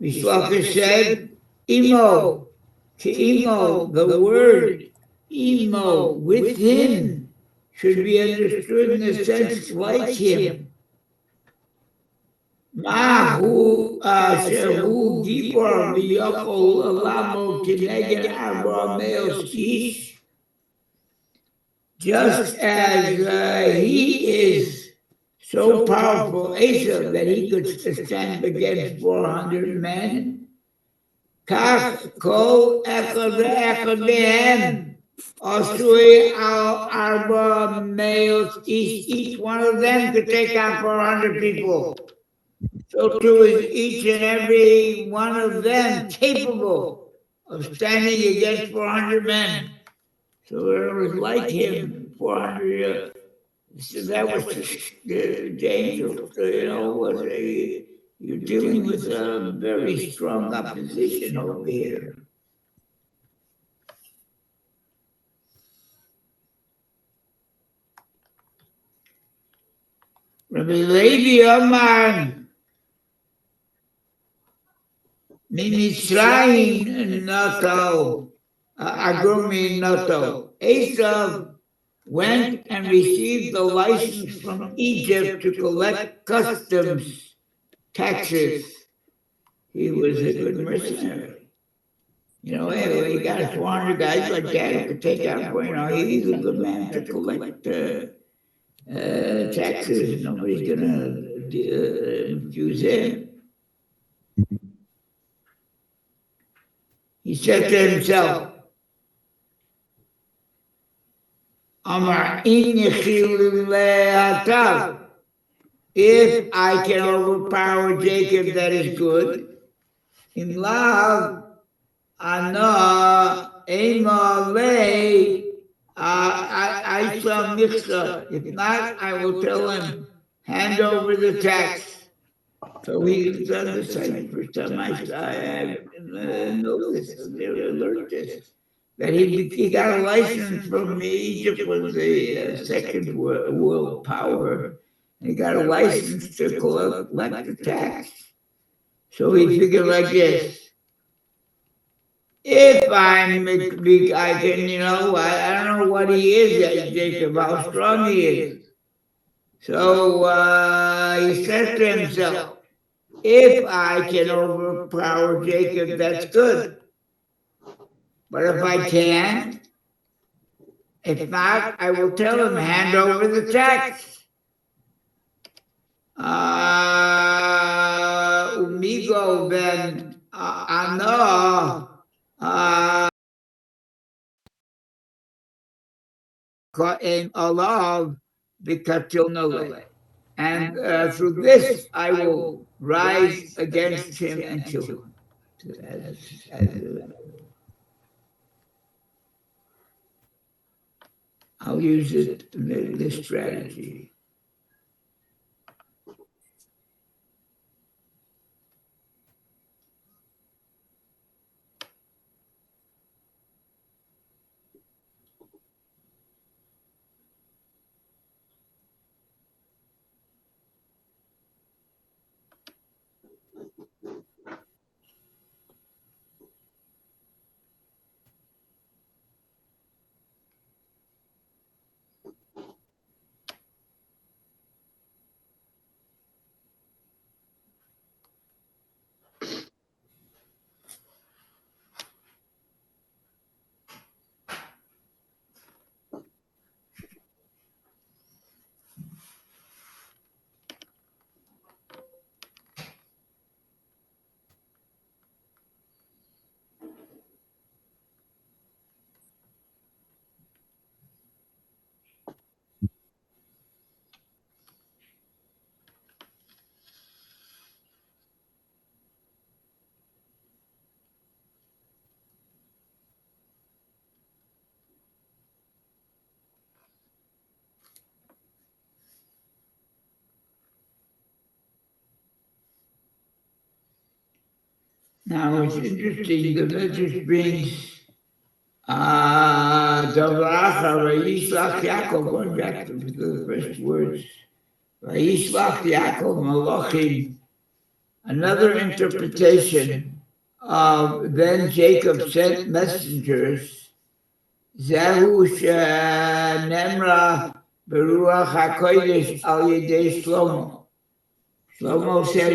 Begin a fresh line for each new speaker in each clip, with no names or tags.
Vayishlach said, Imo, Imo, the word Imo, within, should be understood in the sense like him. Mahu shehu gibor v'yachol alamo kineged arba meos ish. Just as he is so powerful, Asa, that he could stand against 400 men, Kach kol echad ve'echad mehem asui al arba meos ish. Each one of them could take on 400 people. So too is each and every one of them capable of standing against 400 men. So it was like him, 400. So that was the danger, you're dealing with a very strong opposition over here. Rabbi Levi Amar, Mimitzrayim Nato, Agumi Nato. Esav went and received the license from Egypt to collect customs taxes. He was a good mercenary. Hey, he got 400 guys like that who could take out, he's a good man to collect taxes. Nobody's going to use him. He said to himself, Amar if I can overpower Jacob, that is good. In love, Ana Ema Le, I shall mixer. If not, I will tell him, hand over the tax. So he's done the same. First time I know this, learned this. That he got a license from Egypt, was the second world power. He got a license to collect the tax. So he figured like this. If I'm big, I can, I don't know what he is, Jacob, how strong he is. So he said to himself, if I can overpower Jacob, that's good. But if I can't, if not, I will tell him, hand over the tax. Umigo ben Ano Alav Bikatil, and through this I will rise against him and kill him. I'll use this strategy. Now it's interesting, the Midrash brings Vayishlach Yaakov, going back to the first words. Vayishlach Yaakov Malachim Another interpretation of then Jacob sent messengers, Zehu shenemra beruach hakodesh al yedei Shlomo. Shlomo said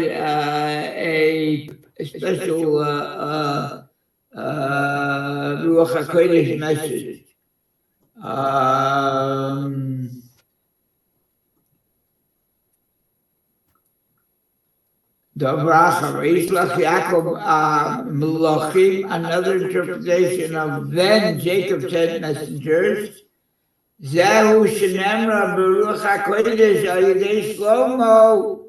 a special Ruach HaKodesh message. Vayishlach Yaakov Melachim, another interpretation of then Jacob sent messengers. Zehu shenemra beruach hakodesh al yedei Shlomo.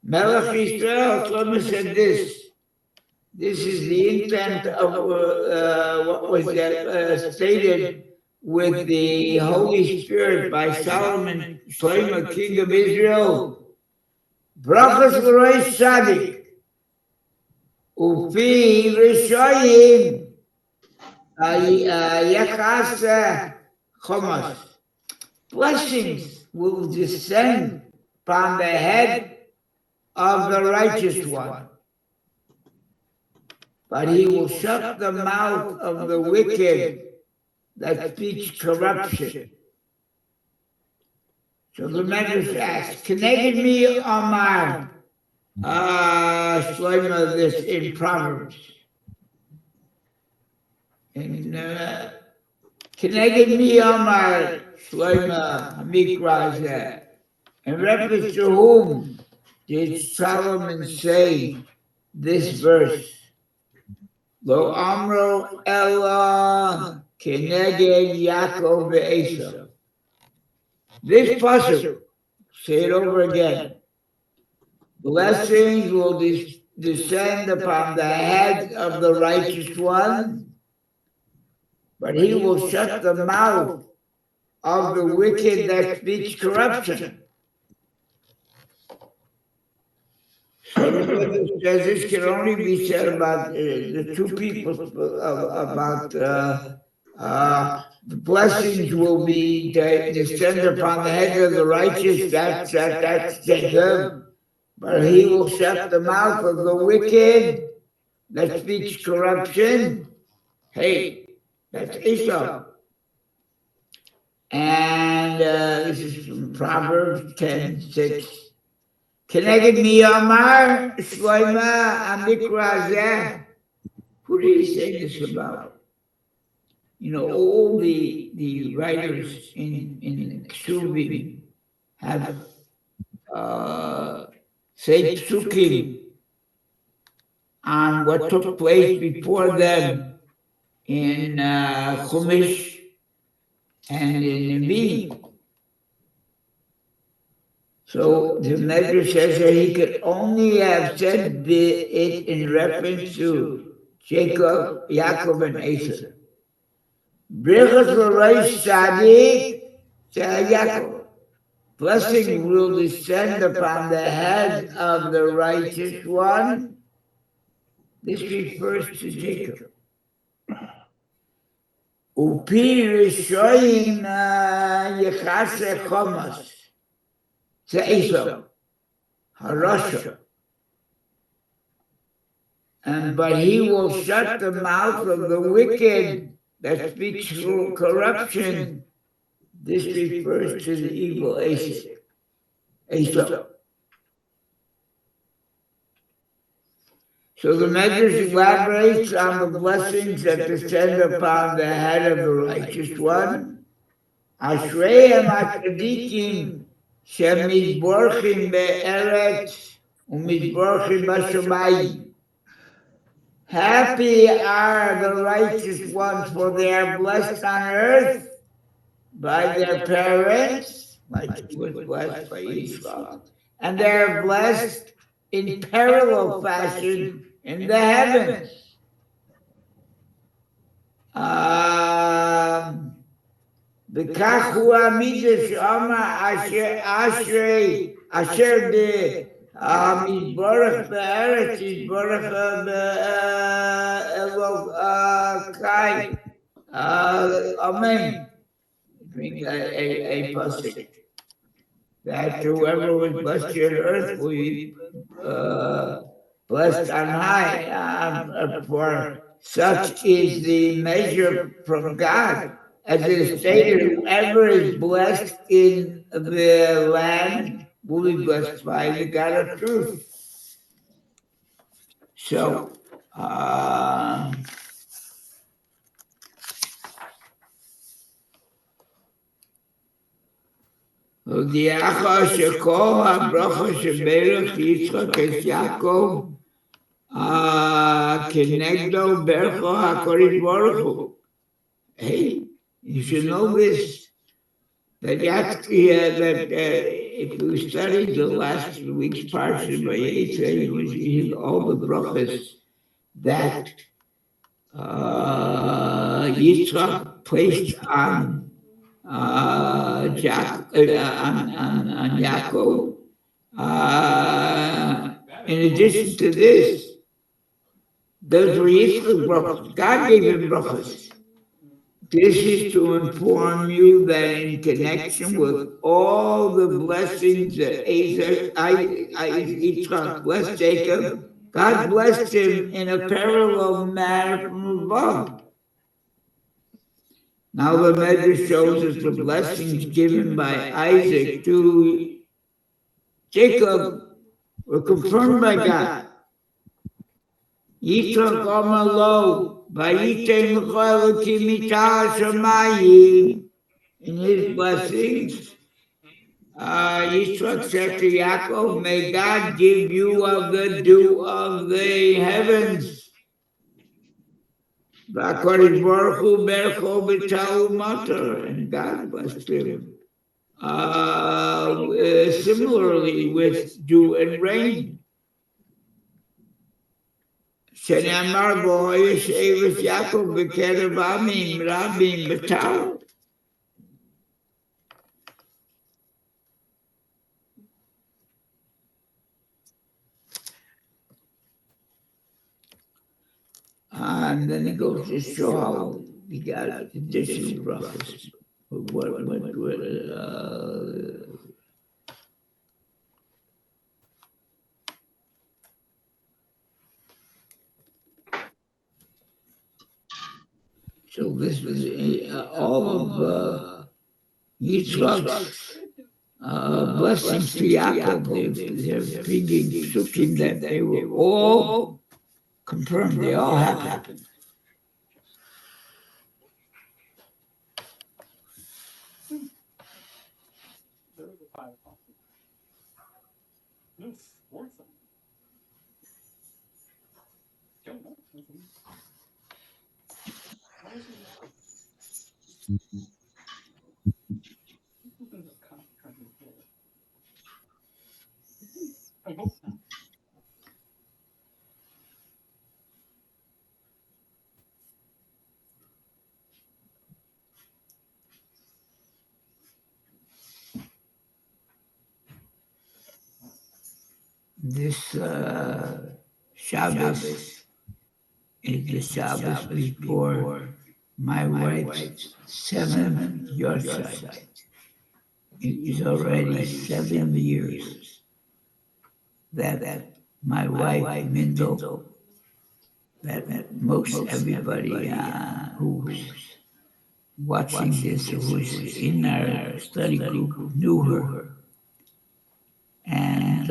Melech Yisrael, Shlomo said this. This is the intent of what was stated with the Holy Spirit by Solomon, Shlomo, king of Israel. Brachos l'rosh tzadik, ufi rishoyim yachas chomas. Blessings will descend upon the head of the righteous one, but he will shut the mouth of the wicked that speaks corruption. So the Midrash asks, "Connected me Omar Shlomo this in Proverbs." And connected me Omar Shlomo Mikra. In reference to whom did Solomon say this verse? Lo amro ella keneged Yaakov ve'Esav. This pasuk, say it over again. Blessings will descend upon the head of the righteous one, but he will shut the mouth of the wicked that speaks corruption. So the says this can only be said about the two people, about the blessings will be descended upon the head of the righteous, that's Jacob, but he will shut the mouth of the wicked that speaks corruption. Hey, that's Esau. And this is from Proverbs 10:6. Connected me Omar Shlomo Amikra. Who did he say this about? You know, all the writers in Ksuvim have said psukim on what took place before them in Chumash and in Nevi'im. So the Midrash says that he could only have said it in reference to Jacob, Yaakov, and Esau. Brachos l'rosh tzadik, Yaakov. Blessing will descend upon the head of the righteous one. This refers to Jacob. Upi rishoyim yechase chomas. To Esau, Harasha. But he will shut the mouth of the wicked that speaks corruption. This refers to the evil Esau. So the Midrash elaborates on the blessings that descend upon the head of the righteous one. Ashrei HaMatzadikim שמתבורכים בארץ ומתבורכים בשמיים. Happy are the righteous ones, for they are blessed on earth by their parents, like he was blessed by Vayishlach, and they are blessed in parallel fashion in the heavens. וכך הוא המידע שאמר אשר המתברך בארץ יתברך באלוקי. Amen. Bring a pasuk that whoever was blessed on earth will blessed on high, for such is the measure from God. As it is stated, whoever is blessed in the land will be blessed by the God of truth. So, הודיעך שכל הברכה שברך יצחק את יעקב כנגדו ברכו הקדוש ברוך הוא. Hey, you should know this. That if you studied the last week's Parsha by Yetzer, you will see all the brachas that Yitzchak placed on Yaakov. In addition to this, those were Yitzchak's brachas. God gave him brachas. This is to inform you that in connection with all the blessings that Yitzchak blessed Jacob, God blessed him in a parallel manner from above. Now the Midrash shows us the blessings given by Isaac to Jacob were confirmed by God. Yitzchak Amar lo, Vayitei Michal ki mitah shamayim. In his blessings, Yitzchak said to Yaakov, may God give you of the dew of the heavens. HaKadosh Baruch Hu bercho b'tal u'matar, and God blessed him. Similarly with dew and rain. שנאמר בו, יש ארץ יעקב בקרב עמים רבים בטל. And then it goes to show how we got additional brachas. So this was all of Yitzchak's blessings to Yaakov. They're bringing psukim that they were all confirmed. They all happened. This Shabbos is the Shabbos before my wife's 7th yahrzeit. It is already 7 years that my wife, Mindel, that most everybody who's watching this, who's in our study group, knew her. And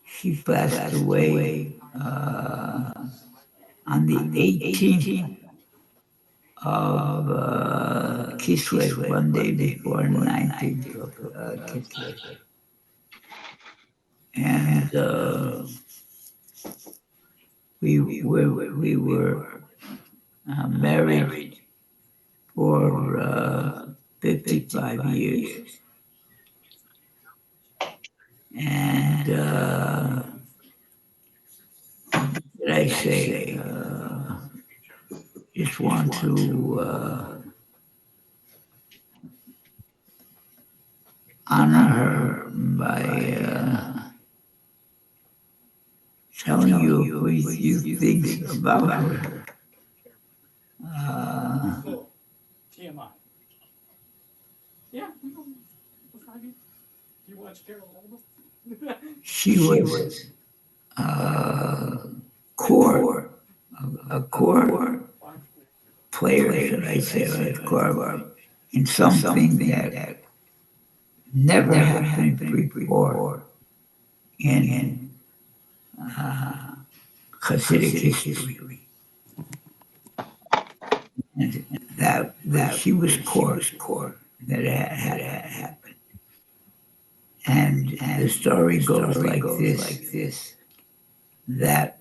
she passed away on the 18th of Kislev, one day before 19th of Kislev. And we were married for 55 years. And did I say, just want to honor her by telling you a few things about her.
TMI. Yeah, you watch Carol Albert?
She was core, a core player, should I say, a core in something that never happened before in Hasidic history. And that she was core that had happened. And the story goes like this, that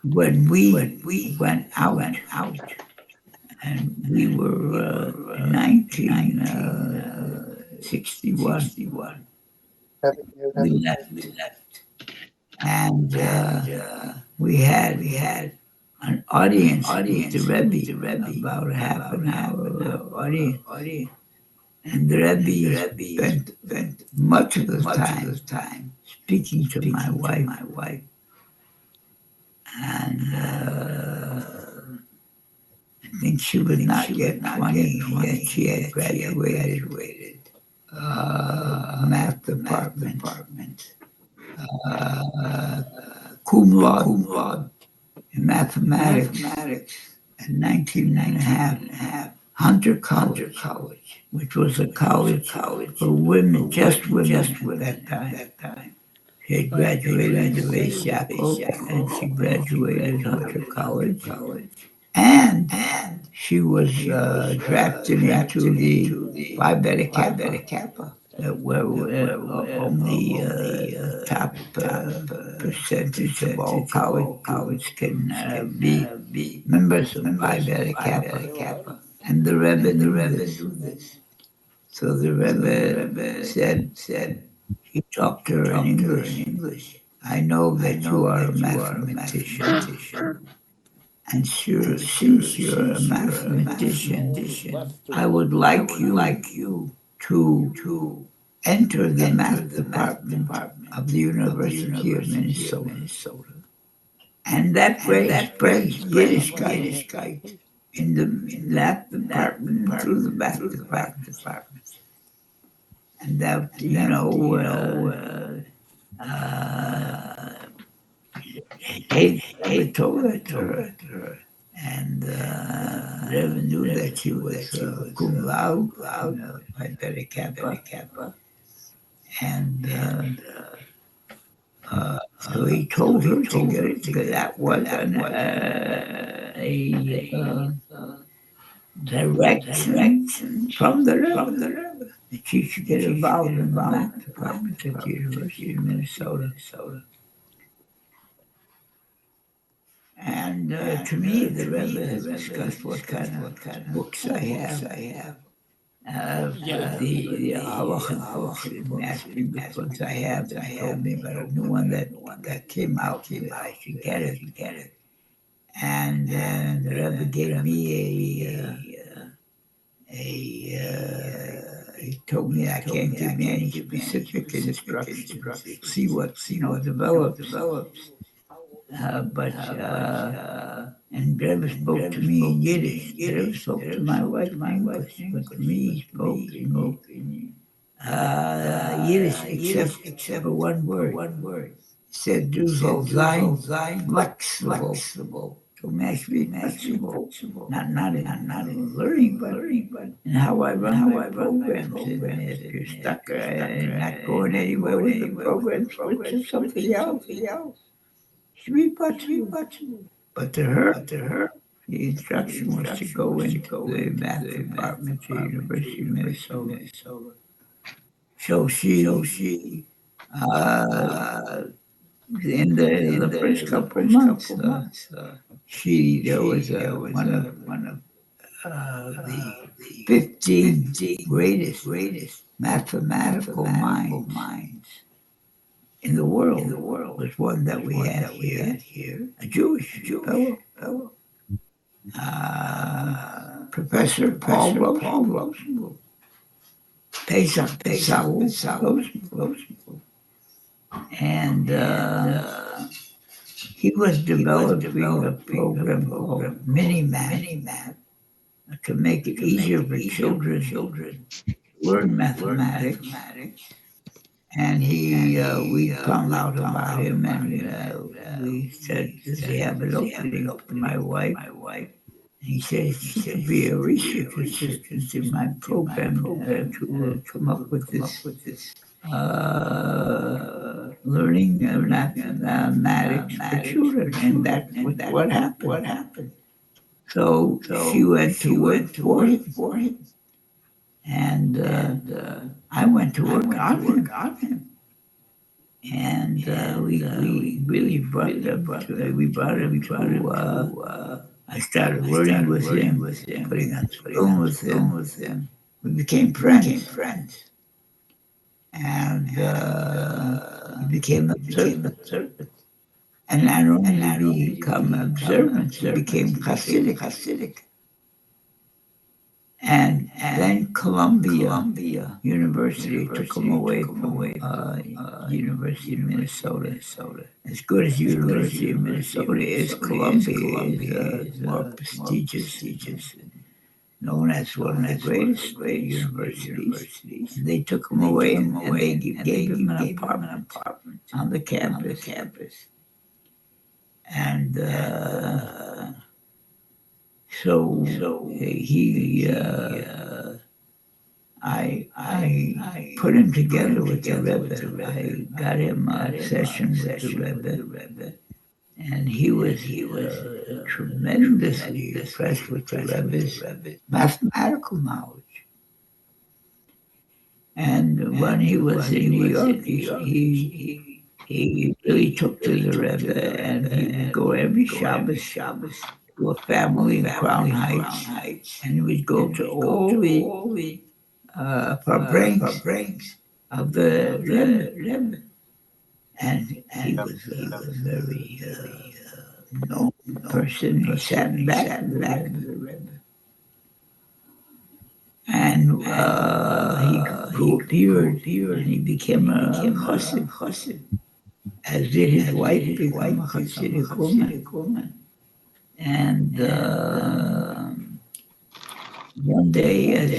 when we went out, and we were in 1961, we left, and we had an audience with the Rebbe, about a half an hour audience. And the Rebbe spent much of the time speaking to my wife. And I think she was not yet 20, yet she had graduated math department, cum laude in mathematics in 19 and a half. Hunter College, which was a college for women, just women at that time. She had graduated in Vayishlach, and she graduated Hunter College. And she was drafted into the Phi Beta Kappa, where only the top percentage of all college can be members of Phi Beta Kappa. And the Rebbe knew this. So the Rebbe said, he talked to her in English. I know that you are a mathematician. And since you're a mathematician, I would like you to enter the math department of the University of Minnesota. And that spreads Yiddishkeit in the math department and through the math department. And that, Abe told that to her. And never knew that she was cum laude, Phi Beta Kappa. And so he told her to get it, because that was a direction from the Rebbe, that she should get involved in the math department at the University of Minnesota. And to me, the Rebbe has discussed what kind of books I have. The halacha books didn't ask me because I have. They told me about a new one that came out. I should get it. And then the Rebbe gave me he told me I can't give me any specific instructions. See what develops. And Rebbe spoke to me in Yiddish. Rebbe spoke to my wife in English, but to me he spoke in Yiddish, except for one word. He said, "Du sollst sein flexible." So actually flexible, not in learning, but in how I run my programs. And if you're stuck and not going anywhere with the program, switch to something else. Should be flexible. But to her, the instruction was to go into the math department at the University of Minnesota. So she in the first couple months, there was one of the 15 greatest mathematical minds in the world. Was one that we had here, a Jewish fellow. Professor Paul Rosenblum. Pesach Rosenblum. And he was developing a program called Mini-Math to make it easier for children learn mathematics. And we found out about him, and we said, "Does he have an opening for my wife?" He said she could be a research assistant in my program to come up with this learning mathematics for children, and that's what happened. So she went to work for him, and I went to work on him. And we really brought him to. I started learning with him, putting on spoon with him. We became friends, and he became observant. And not only did he become observant, he became Hasidic. And then Columbia University took him away from University of Minnesota. As good as University of Minnesota is, Columbia is more prestigious, known as one of the greatest universities. And they took him away, and they gave him an apartment on the campus. And so I put him together with the Rebbe. I got him a session with the Rebbe, and he was tremendously impressed with the Rebbe's mathematical knowledge. And when he was in New York, he really took to the Rebbe, and he would go every Shabbos to a family in Crown Heights, and he would go to all the brings of the Rebbe. And he was a very known person. He sat in the back of the Rebbe. And he appeared, and he became a chassid, as did his wife become a Hasidic woman. And one day, as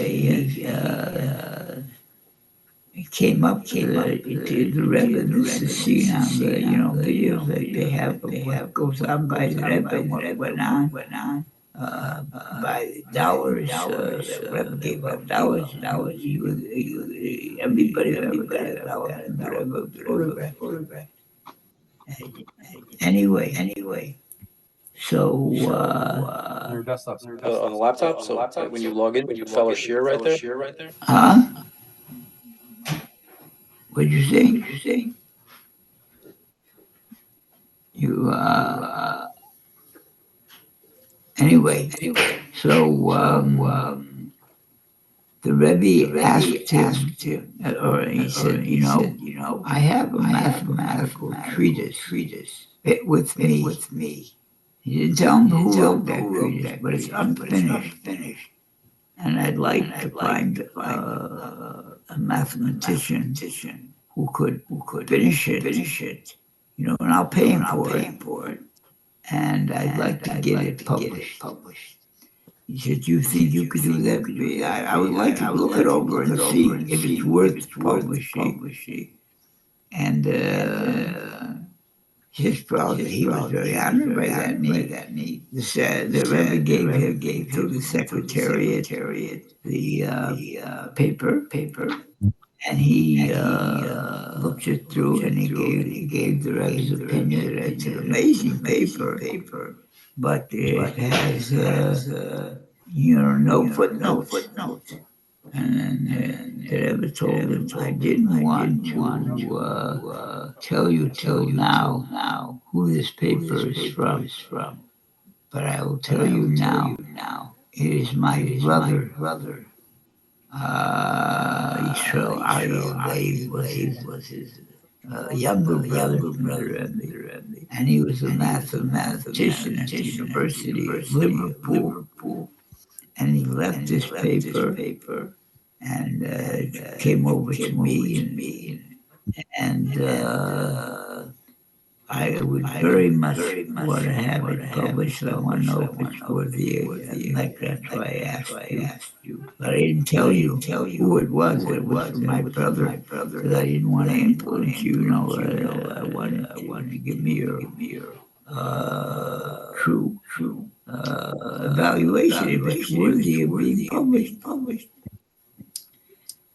he came up to the Rebbe. This is seen on the videos that they have of what goes on by the Rebbe and what went on by dollars. The Rebbe gave up dollars. Everybody ever got a dollar from the Rebbe photograph. Anyway. So
On your desktop, on the laptop. So when you log in, you Feller Shiur right there.
huh? What did you say? You anyway. So the Rebbe asked him, or he said, I have a mathematical treatise with me. He didn't tell him who wrote that treatise, but it's unfinished. And I'd like to find a mathematician who could finish it, and I'll pay him for it. And I'd like to get it published. He said, "You think you could do that?" I would like to look it over and see if it's worth publishing. And his brother, he was very honored by that need. The Rebbe gave to the secretariat the paper, and he looked it through, and he gave the Rebbe's opinion that it's an amazing paper, but it has no footnotes. And then the Rebbe told him, I didn't want to tell you till now who this paper is from, but I will tell you now. It is my brother, Yisrael Aryeh Leib was his younger brother from the Rebbe, and he was a mathematician at the University of Liverpool. And he left this paper and came over to me, and I would very much want to have it published. I want to know if it's worthy. Like that's why I asked you. But I didn't tell you who it was. It was from my brother. Because I didn't want to influence you. I wanted to give me your true evaluation if it's worthy of being published.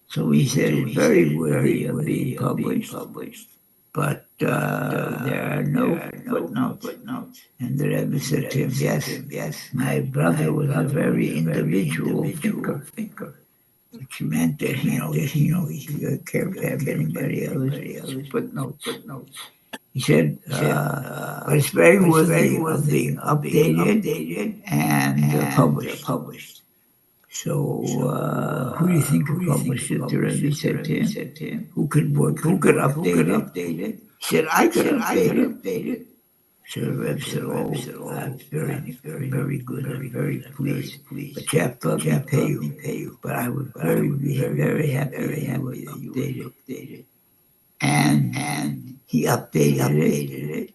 So he said it's very worthy of being published. But there are no footnotes. And the Rebbe said to him, yes, my brother was a very individual thinker, which meant that, he cared to have anybody else's footnotes. He said, but it's very worthy of being updated and published. So, who do you think could publish it? The Rebbe said to him, who could update it? He said, I could update it. So the Rebbe said, that's very good. I'm very pleased. But you have to let me pay you. But I would be very happy that you would update it. And he updated it.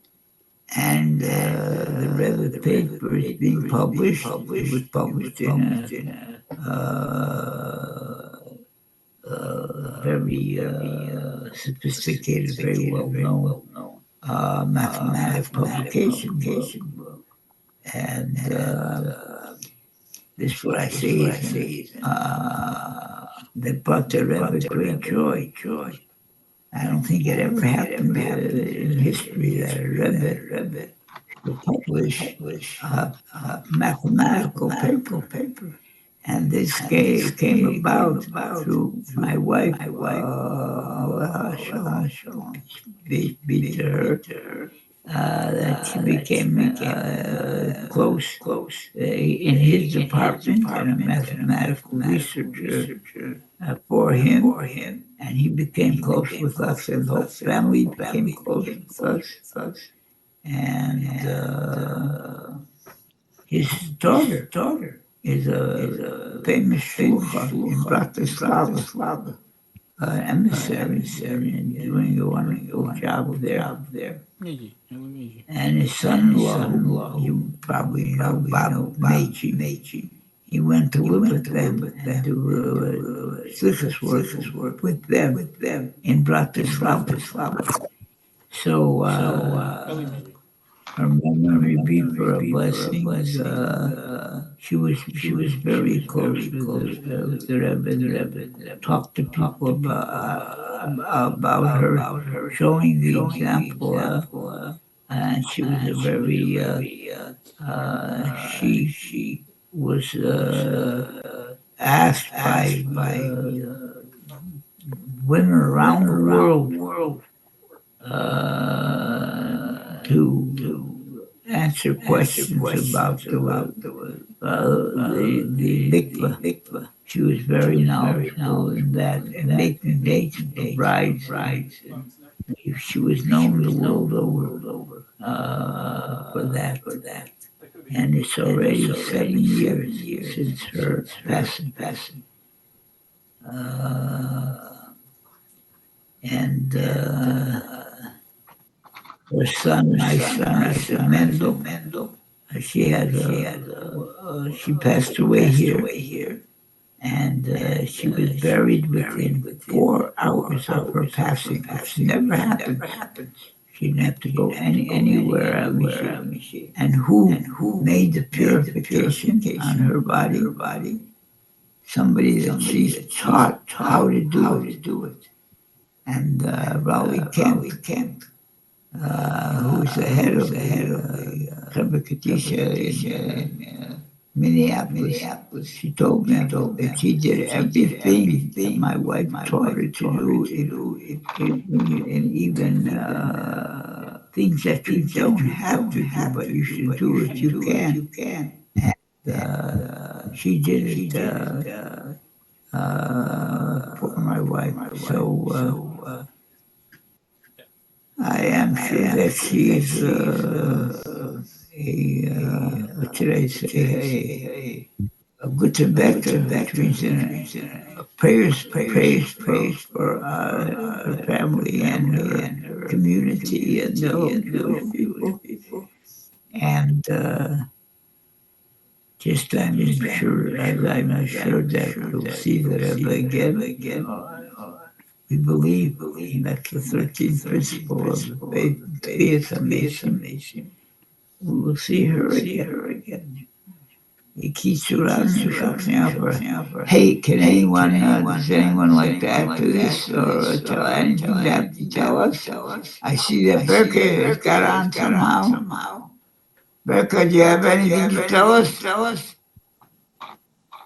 And the Rebbe paid for it being published. It was published in a very sophisticated, very well-known mathematical publication book. And this is what I say. They brought the Rebbe great joy. I don't think it ever happened in history that a Rebbe would publish a mathematical paper. And this came about through my wife, beat to her, that she became close in his department and a mathematical researcher for him. And he became close with us, and the whole family became close with us. And his daughter is a famous shlucha in Bratislava, emissary, and doing a wonderful job there. And his son-in-law, who you probably know, Bob Meiji, he went to live with them and do slichus work with them in Bratislava. So, her memory be for a blessing. She was very close with the Rebbe. The Rebbe talked to people about her, showing the example. And she was a very she was asked by women around the world to answer questions about the mikvah. She was very knowledgeable in that, and making dates for brides. She was known the world over for that. And it's already 7 years since her passing. And her son, my son, Mendel. She passed away here, and she was buried within 4 hours of her passing, which never happened. She didn't have to go anywhere. And who made the purification on her body? Somebody that she taught how to do it. And Raleigh Kemp, who's the head of the Rebbe Kadisha in Minneapolis. She told me that she did everything that my wife taught her to do, and even things that you don't have to do, but you should do if you can. And she did it for my wife. So I am sure that she's what should I say, a good Tibetan, that means prayers for her family and her community and the whole Jewish people. And just I'm sure that you'll see that as I get, we believe that's the 13th principle of the faith, Tvias. We will see her again. Hey, can anyone, does anyone like to add to this or tell anything they have to tell us? I see that Berka has got on somehow. Berka, do you have anything to tell us?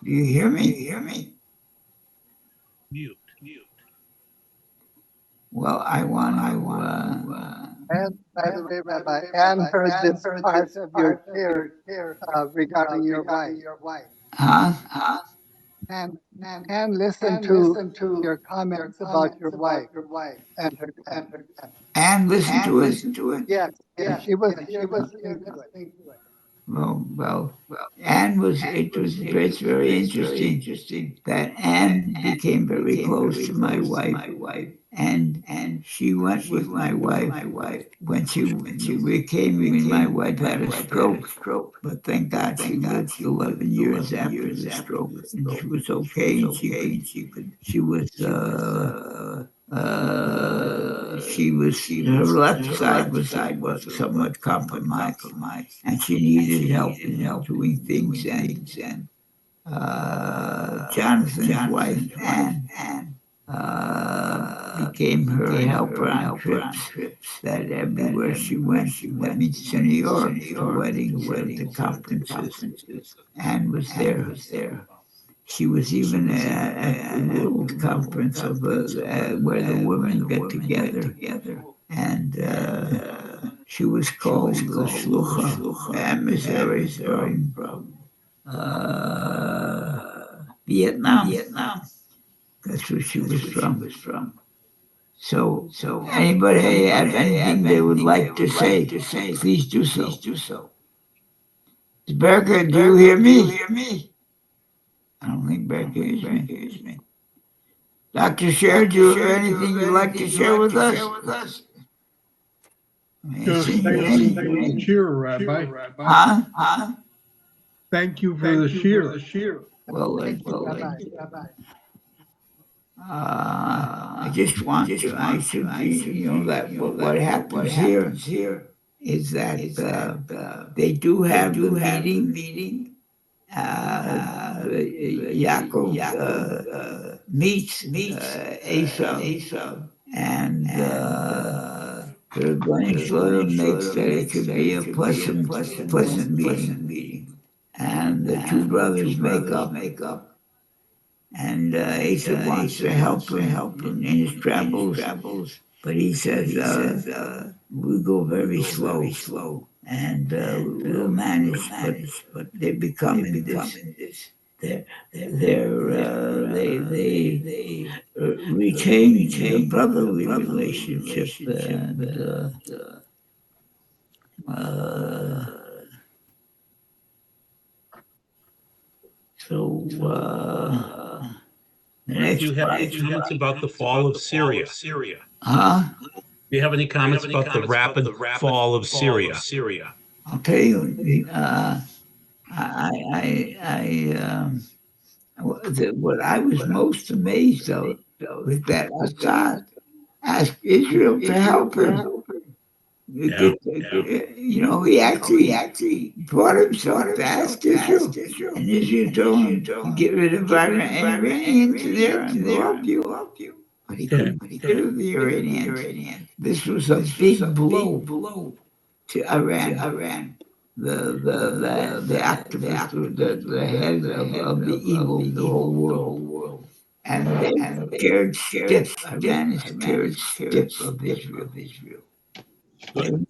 Do you hear me?
Mute.
Well, I want to.
And by the way, Rabbi, Anne heard this part of your share regarding your wife.
Huh?
And Anne listened to your comments about your wife and her death.
And listen to it.
Yes, she was here listening to it.
Well, Anne was. It was very interesting that Anne became very close to my wife, and she went with my wife when we came. When my wife had a stroke, but thank God she lived 11 years after the stroke, and she was okay, and she could. She was. Her left side was somewhat compromised, and she needed help in doing things. And Jonathan's wife, Anne, became her helper on trips. That everywhere she went, that means to New York, to weddings, to conferences. Anne was there. She was even at the World Conference of where the women get together, and she was called the Shlucha, emissary from Vietnam. That's where she was from. So anybody have anything they would like to say? Please do so. Berger, do you hear me? I don't think Berger hears me. Dr. Sher, do you have anything you'd like to share with us?
Just thank you for the cheer, Rabbi.
Huh?
Thank you for the cheer.
Well,
Thank you, Rabbi.
I just want to, that what happens here is that they do have the meeting. Yaakov meets Esau, and the Rebbeinu Shalom makes that it should be a pleasant meeting. And the two brothers make up. And Esau wants to help him in his travels, but he says, we go very slow, and we'll manage. But they become in this. They retain their brotherly relationship, and so the
Do
next
you have any comments about the fall of Syria?
huh?
Do you have any comments about the rapid fall of Syria?
I'll tell you, what I was most amazed of was that Assad asked Israel to help him.
Yeah.
He actually brought himself to ask Israel, and Israel told him to get rid of Iranians there and we'll help you. But he couldn't get rid of the Iranians. This was a big blow to Iran. The activist, the head of the evil, the whole world. And they scared stiff. Iran is scared stiff of Israel.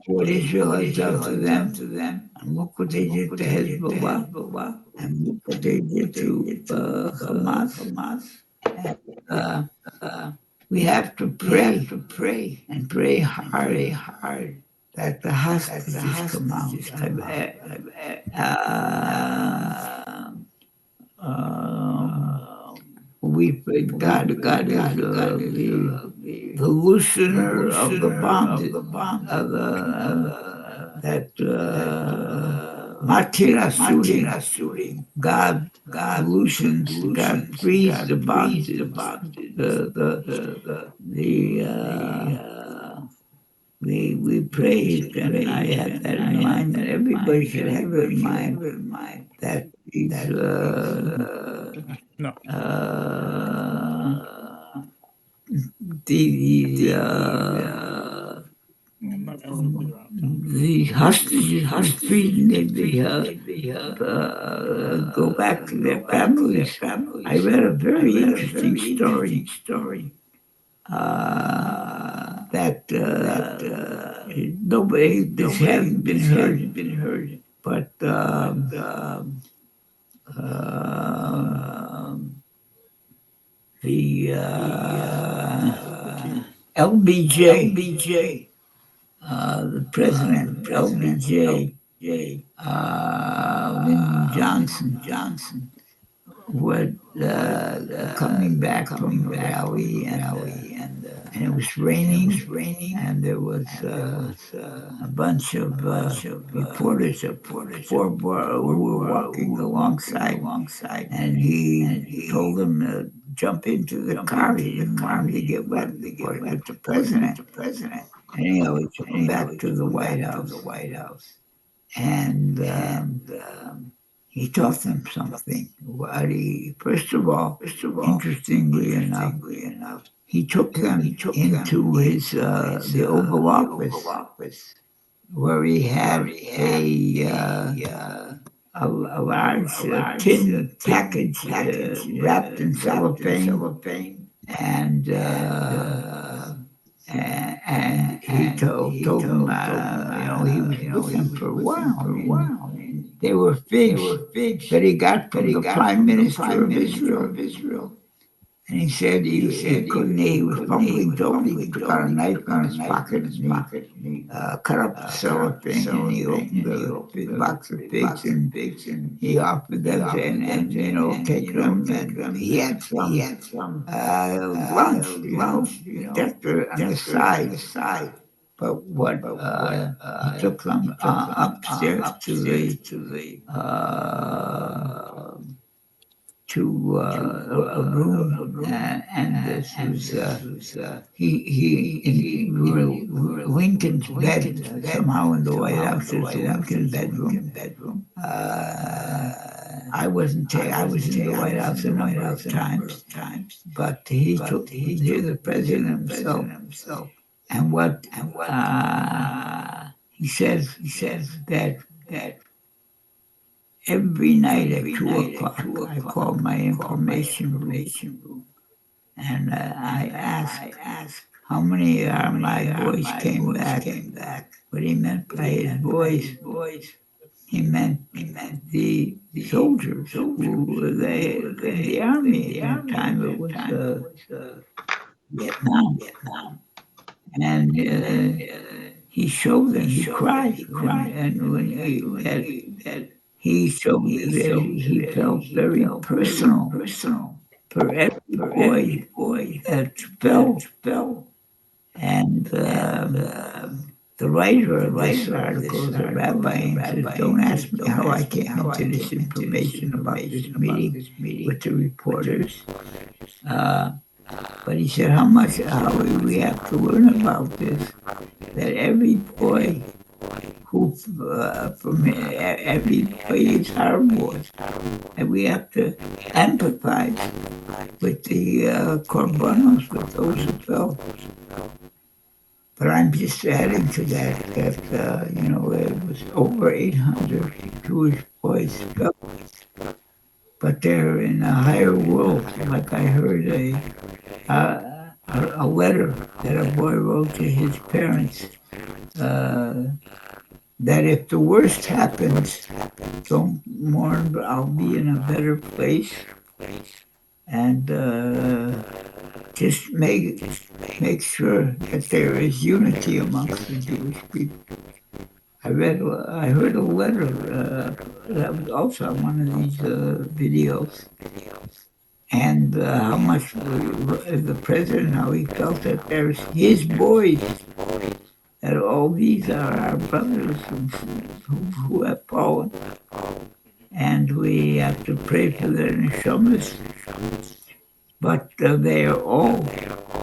What Israel has done to them, and look what they did to Hezbollah, and look what they did to Hamas. And, we have to pray and pray hard that the hostages come out. We pray God is the loosener of the bondage of that Matira Suri. God loosens, God frees the bondage. We praise, and I have that in mind that everybody should have it in mind that these
No.
the hostages are freed, they go back to their families. I read a very interesting story that nobody, this hasn't been heard, but the LBJ, the president, LBJ, Lyndon Johnson, who had coming back from a rally, and it was raining, and there was a bunch of reporters who were walking alongside, and he told them to jump into the car. He didn't want them to get wet with the president. Anyhow, he took them back to the White House, and he taught them something. First of all, interestingly enough, he took them into his the Oval Office, where he had a large tin package wrapped in cellophane, and he told them, he was with them for a while. They were figs that he got from the Prime Minister of Israel. And he said he couldn't, he was fumbling dope. He took out a knife from his pocket and he cut up the cellophane and he opened the box of figs and he offered them and take them. And he had some lunch, just on the side. But what he took them upstairs to a room, and this was Lincoln's bed. Somehow in the White House, there's a Lincoln bedroom. I was in the White House a number of times, but he took here the president himself, and what he says that every night at 2:00, I called my information room, and I asked how many of my boys came back. What he meant by his boys, he meant the soldiers who were there in the army at the time. It was Vietnam, and he showed them. He cried, and when he showed that he felt very personal for every boy that fell. And the writer of this article is a rabbi, and says, "Don't ask me how I came into this information about this meeting with the reporters." But he said, how we have to learn about this, that every boy who, from every boy is our boy, and we have to empathize with the korbanos, with those who fell. But I'm just adding to that, it was over 800 Jewish boys fell. But they're in a higher world, like I heard a letter that a boy wrote to his parents, that if the worst happens, don't mourn, but I'll be in a better place. And just make sure that there is unity amongst the Jewish people. I heard a letter that was also on one of these videos, and and how much the president, how he felt that there's his boys, that all these are our brothers who have fallen, and we have to pray for their neshamas. But they are all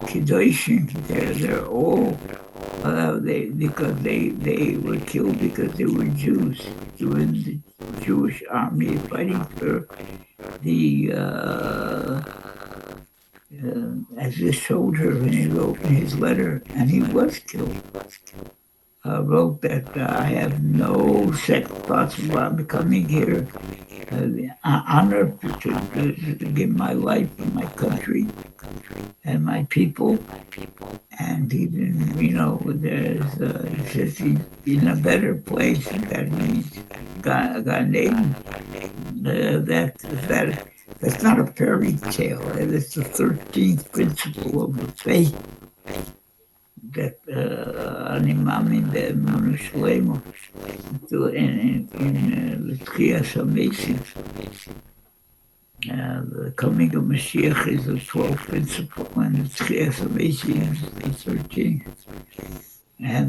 kiddushim. They're all because they were killed because they were Jews. They were in the Jewish army fighting for the as a soldier, when he wrote in his letter, and he was killed. Wrote that I have no second thoughts about becoming here. Honor to give my life for my country and my people. And even, there's, he says he's in a better place, that he's got name. That's not a fairy tale. It's the 13th principle of the faith. That אני מאמין באמונה שלמה in לתחיית המתים. The coming of Mashiach is the 12th principle, and the Tchias HaMesim is the 13th. And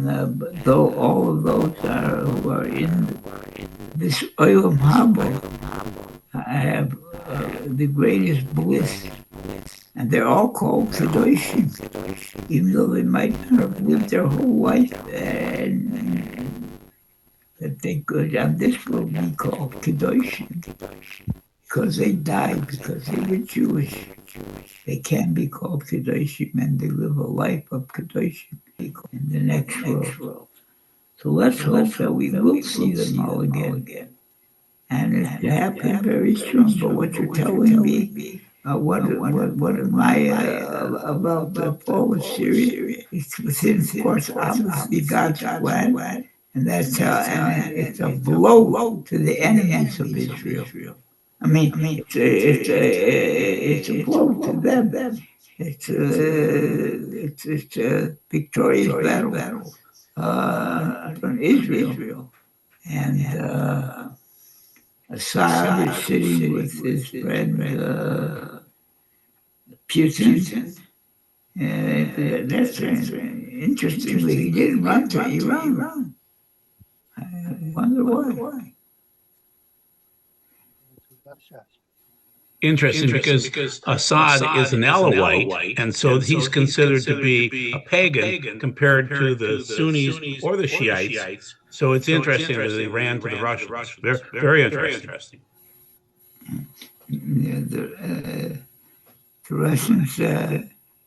though all of those who are in this Olam Haba have the greatest bliss, and they're all called Kedoshim, even though they might not have lived their whole life, and that they could, on this will be called Kedoshim. Because they died, because they were Jewish. They can be called Kedoshim, and they live a life of Kedoshim in the next world. So let's hope that we will see them all again. And it happened very soon. But what you're telling me, what am I about the fall of Syria? It's within, of course, obviously God's plan, and that's how. And it's a blow to the enemies of Israel. I mean, it's a blow to them. It's a victorious battle on Israel. And Assad is sitting with his friend Putin. That's interestingly, he didn't run to Iran. I wonder why.
Interesting, because Assad is an Alawite, and so he's considered to be a pagan compared to the Sunnis or the Shiites. So it's interesting that they ran to the Russians. Very interesting.
The Russians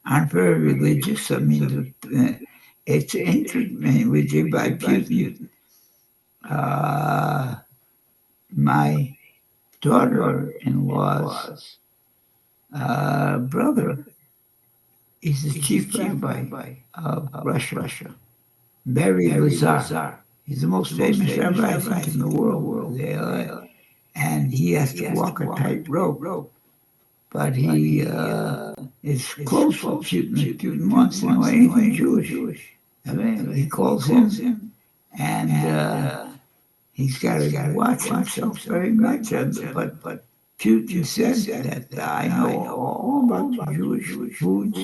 aren't very religious. I mean, it's interesting with by Putin. My daughter-in-law's brother is the chief rabbi of Russia, Barry Lazar. He's the most famous rabbi, I think, in the world. And he has to walk a tight rope. But he is close to Putin. Putin wants to know anything Jewish. I mean, he calls him, and he's got to watch himself very much. But Putin said that I know all about the Jewish foods,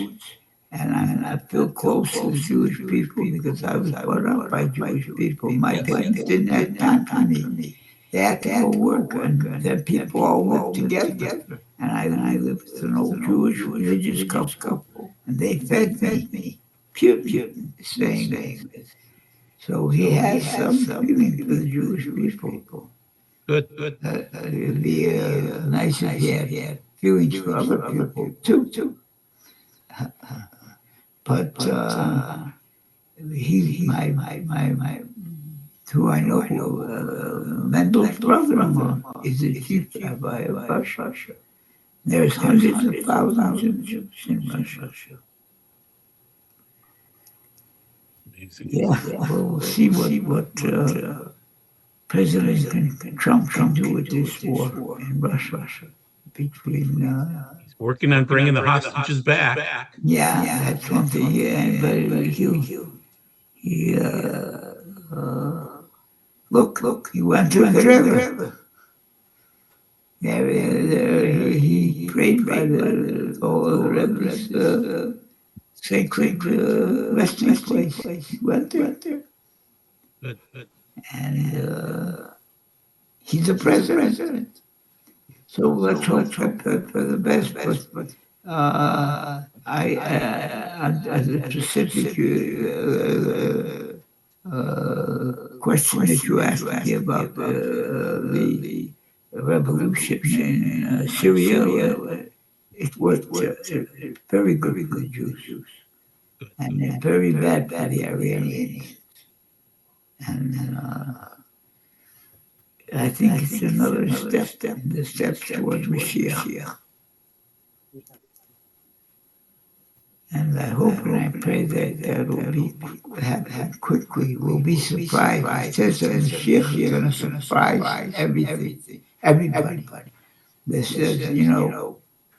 and I feel close to the Jewish people because I was brought up by Jewish people. My parents didn't have time for me. They had to go work, and then people all lived together. And I lived with an old Jewish religious couple, and they fed me. Putin is saying this. So he has some feeling for the Jewish people.
Good.
It'd be nice if he had feelings for other people too. But my who I know, Mendel's brother-in-law is the chief rabbi of Russia. There's hundreds of thousands of Jews in Russia. Yeah, we'll see what President Trump can do with this war in Russia. Between
he's working on bringing the hostages back.
Yeah, that's one thing. Yeah, but look, he went to the river. He prayed by all the Rebbe's sacred resting place. He went there.
Good.
And he's the president. So let's hope for the best. But as a specific question that you asked me about the revolution in Syria, it worked very good for the Jews and very bad for the Iranians. And I think it's another step in the steps towards Mashiach. And I hope and I pray that will happen quickly. We'll be surprised. It says that Mashiach is going to surprise everybody. This says,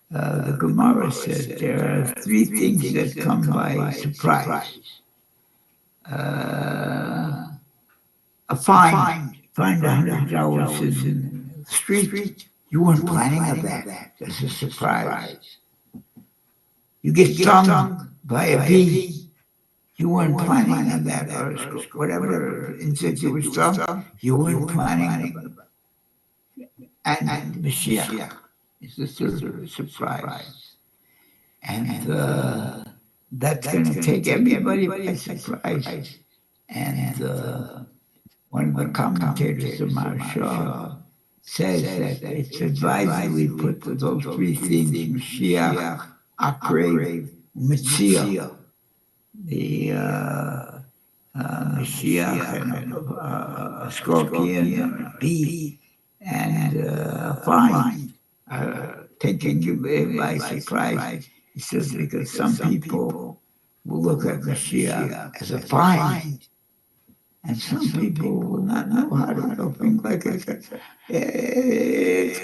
the Gemara says there are three things that come by surprise. A fine $100 in the street. You weren't planning on that. That's a surprise. You get stung by a bee. You weren't planning on that, or whatever insect you were stung. You weren't planning on it. And Mashiach is the third surprise. And that's going to take everybody by surprise. And one of the commentators of Maharsha says that it's advisably put to those three things: Mashiach, Akrev, Mitzia. The Mashiach and a scorpion and a bee and a fine taking you by surprise. He says because some people will look at Mashiach as a fine. And some people will not know how to think like it's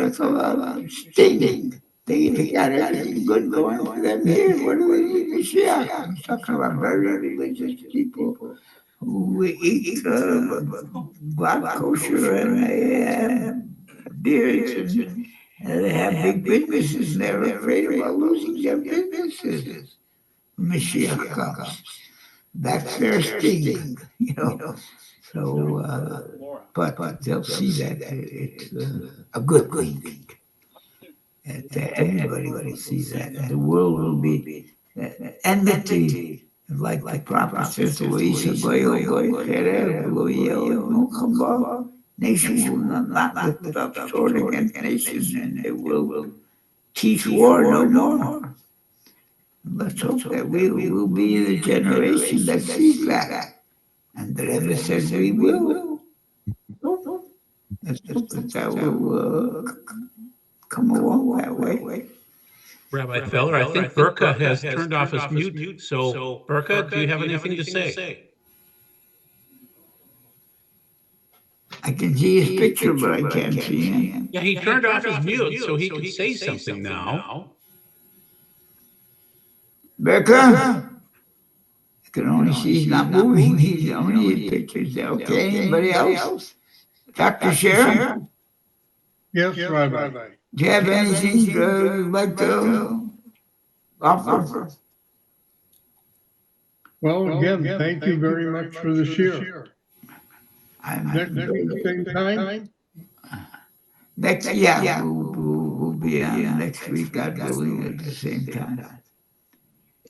a stinging. They got everything good going for them here. What do they need Mashiach? I'm talking about very religious people who eat black kosher and they have beards and they have big businesses and they're afraid about losing their businesses. Mashiach comes. That's their sting, So, but they'll see that it's a good thing. Everybody will see that. The world will be enmity, like the prophet says, nation will not lift up sword against nation, and they will teach war no more. Let's hope that we will be the generation that sees that. And the Rebbe says we will. Let's hope that will come along that way.
Rabbi Feller, I think Burka has turned off his mute. So, Burka, do you have anything to say?
I can see his picture, but I can't see him.
Yeah, he turned off his mute so he could say something now.
Burka? I can only see he's not moving. He's only in pictures. Okay, anybody else? Dr. Sharon?
Yes, Rabbi.
Do you have anything you'd like to offer?
Well, again, thank you very much for the shiur. Next same time?
We'll be on next week, God willing, at the same time.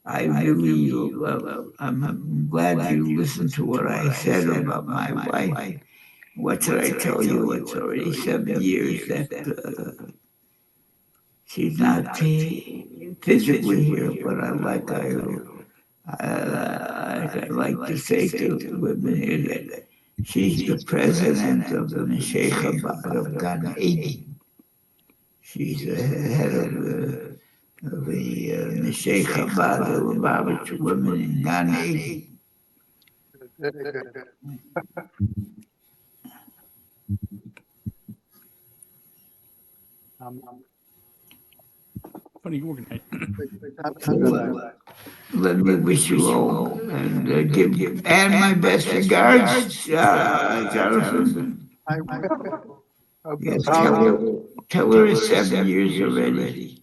I really, I'm glad you listened to what I said about my wife. What should I tell you? It's already 7 years that she's not physically here, but I like to say to women here that she's the president of the Neshei Chabad of Gan Eden. She's the head of the Neshei Chabad, the Lubavitch women in Gan Eden.
Funny organized.
Let me wish you all and give Anne my best regards, Jonathan.
I will.
Yes, tell her it's 7 years already.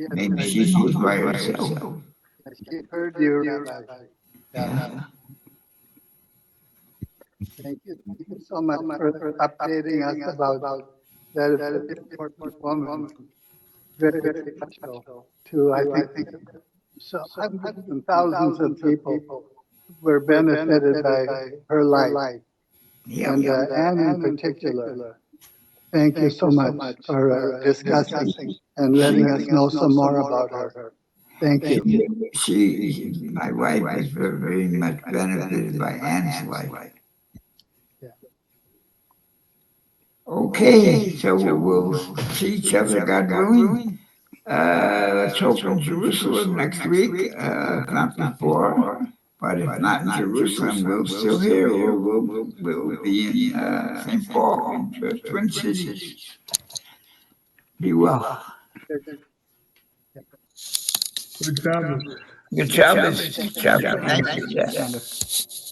Maybe she knows by herself.
She heard you, Rabbi.
Yeah.
Thank you so much for updating us about that very important woman. Very special to, I think, so hundreds and thousands of people were benefited by her life,
Yeah.
and Anne in particular. Thank you so much for discussing and letting us know some more about her. Thank you.
My wife was very much benefited by Anne's life. Okay, so we'll see each other, God willing. Let's hope in Jerusalem next week, if not before. But if not in Jerusalem, we'll still here. We'll be in St. Paul, the Twin Cities. Be well.
Good job.
Good job. Thank you. Yes.